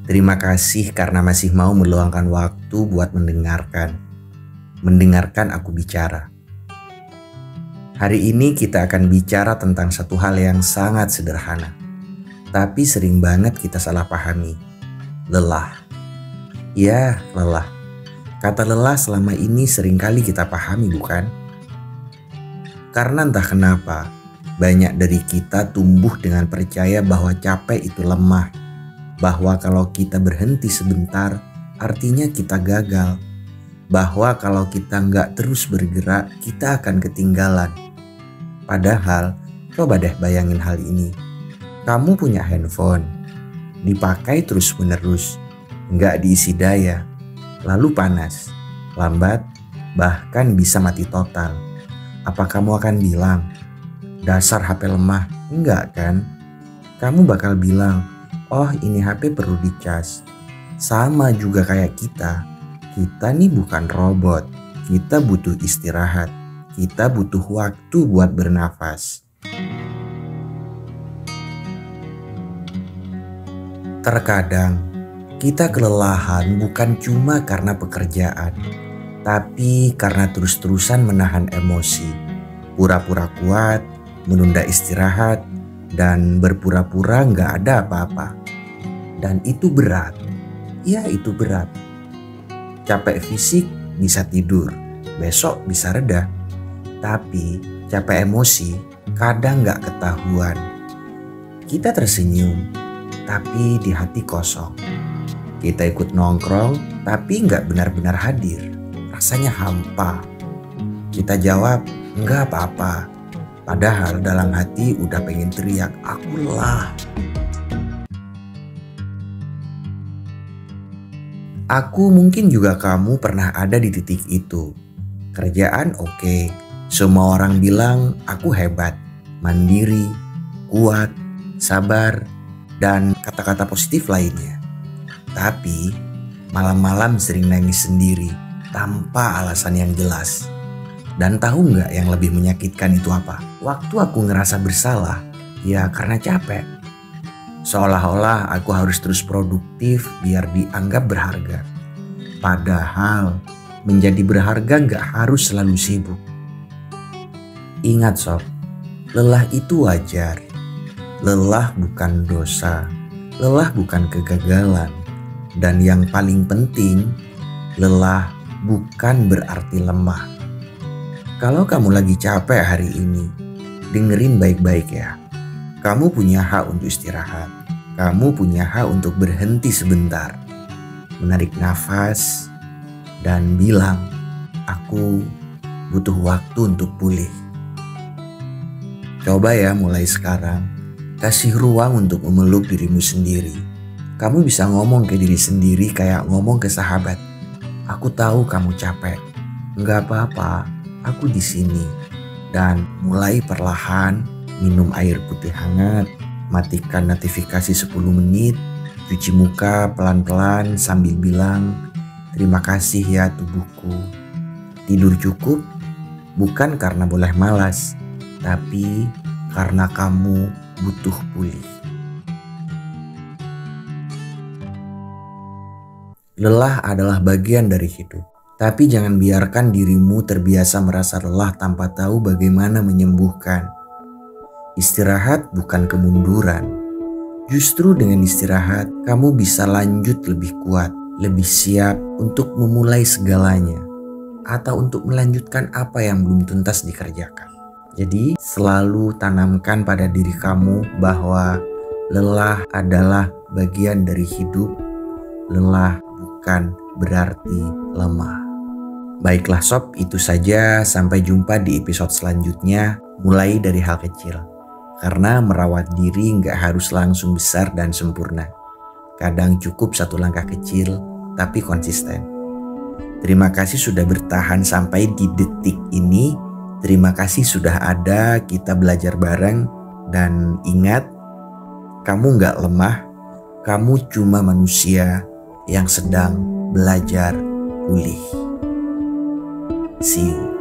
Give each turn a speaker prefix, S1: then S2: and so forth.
S1: Terima kasih karena masih mau meluangkan waktu buat mendengarkan aku bicara. Hari ini kita akan bicara tentang satu hal yang sangat sederhana, tapi sering banget kita salah pahami. Lelah. Ya, lelah. Kata lelah selama ini seringkali kita pahami, bukan? Karena entah kenapa, banyak dari kita tumbuh dengan percaya bahwa capek itu lemah. Bahwa kalau kita berhenti sebentar, artinya kita gagal. Bahwa kalau kita nggak terus bergerak, kita akan ketinggalan. Padahal, coba deh bayangin hal ini. Kamu punya handphone, dipakai terus-menerus, nggak diisi daya, lalu panas, lambat, bahkan bisa mati total. Apa kamu akan bilang, dasar HP lemah? Enggak kan? Kamu bakal bilang, oh ini HP perlu dicas. Sama juga kayak kita nih bukan robot. Kita butuh istirahat. Kita butuh waktu buat bernafas. Terkadang kita kelelahan bukan cuma karena pekerjaan, tapi karena terus-terusan menahan emosi, pura-pura kuat, menunda istirahat, dan berpura-pura nggak ada apa-apa. Dan itu berat, ya itu berat. Capek fisik bisa tidur, besok bisa reda. Tapi capek emosi kadang nggak ketahuan. Kita tersenyum, tapi di hati kosong. Kita ikut nongkrong, tapi nggak benar-benar hadir. Rasanya hampa. Kita jawab, nggak apa-apa. Padahal dalam hati udah pengen teriak, aku lelah. Aku mungkin juga kamu pernah ada di titik itu. Kerjaan oke. Semua orang bilang aku hebat, mandiri, kuat, sabar, dan kata-kata positif lainnya. Tapi malam-malam sering nangis sendiri tanpa alasan yang jelas. Dan tahu nggak yang lebih menyakitkan itu apa? Waktu aku ngerasa bersalah, ya karena capek. Seolah-olah aku harus terus produktif biar dianggap berharga. Padahal menjadi berharga nggak harus selalu sibuk. Ingat sob, lelah itu wajar. Lelah bukan dosa. Lelah bukan kegagalan. Dan yang paling penting, lelah bukan berarti lemah. Kalau kamu lagi capek hari ini, dengerin baik-baik ya. Kamu punya hak untuk istirahat. Kamu punya hak untuk berhenti sebentar. Menarik nafas dan bilang, aku butuh waktu untuk pulih. Coba ya mulai sekarang, kasih ruang untuk memeluk dirimu sendiri. Kamu bisa ngomong ke diri sendiri kayak ngomong ke sahabat. Aku tahu kamu capek. Enggak apa-apa, aku di sini. Dan mulai perlahan minum air putih hangat, matikan notifikasi 10 menit, cuci muka pelan-pelan sambil bilang, terima kasih ya tubuhku. Tidur cukup bukan karena boleh malas, tapi karena kamu butuh pulih. Lelah adalah bagian dari hidup. Tapi jangan biarkan dirimu terbiasa merasa lelah tanpa tahu bagaimana menyembuhkan. Istirahat bukan kemunduran. Justru dengan istirahat, kamu bisa lanjut lebih kuat, lebih siap untuk memulai segalanya, atau untuk melanjutkan apa yang belum tuntas dikerjakan. Jadi, selalu tanamkan pada diri kamu bahwa lelah adalah bagian dari hidup. Lelah bukan berarti lemah. Baiklah sob, itu saja. Sampai jumpa di episode selanjutnya. Mulai dari hal kecil. Karena merawat diri nggak harus langsung besar dan sempurna. Kadang cukup satu langkah kecil, tapi konsisten. Terima kasih sudah bertahan sampai di detik ini. Terima kasih sudah ada, kita belajar bareng. Dan ingat, kamu nggak lemah. Kamu cuma manusia yang sedang belajar pulih. See you.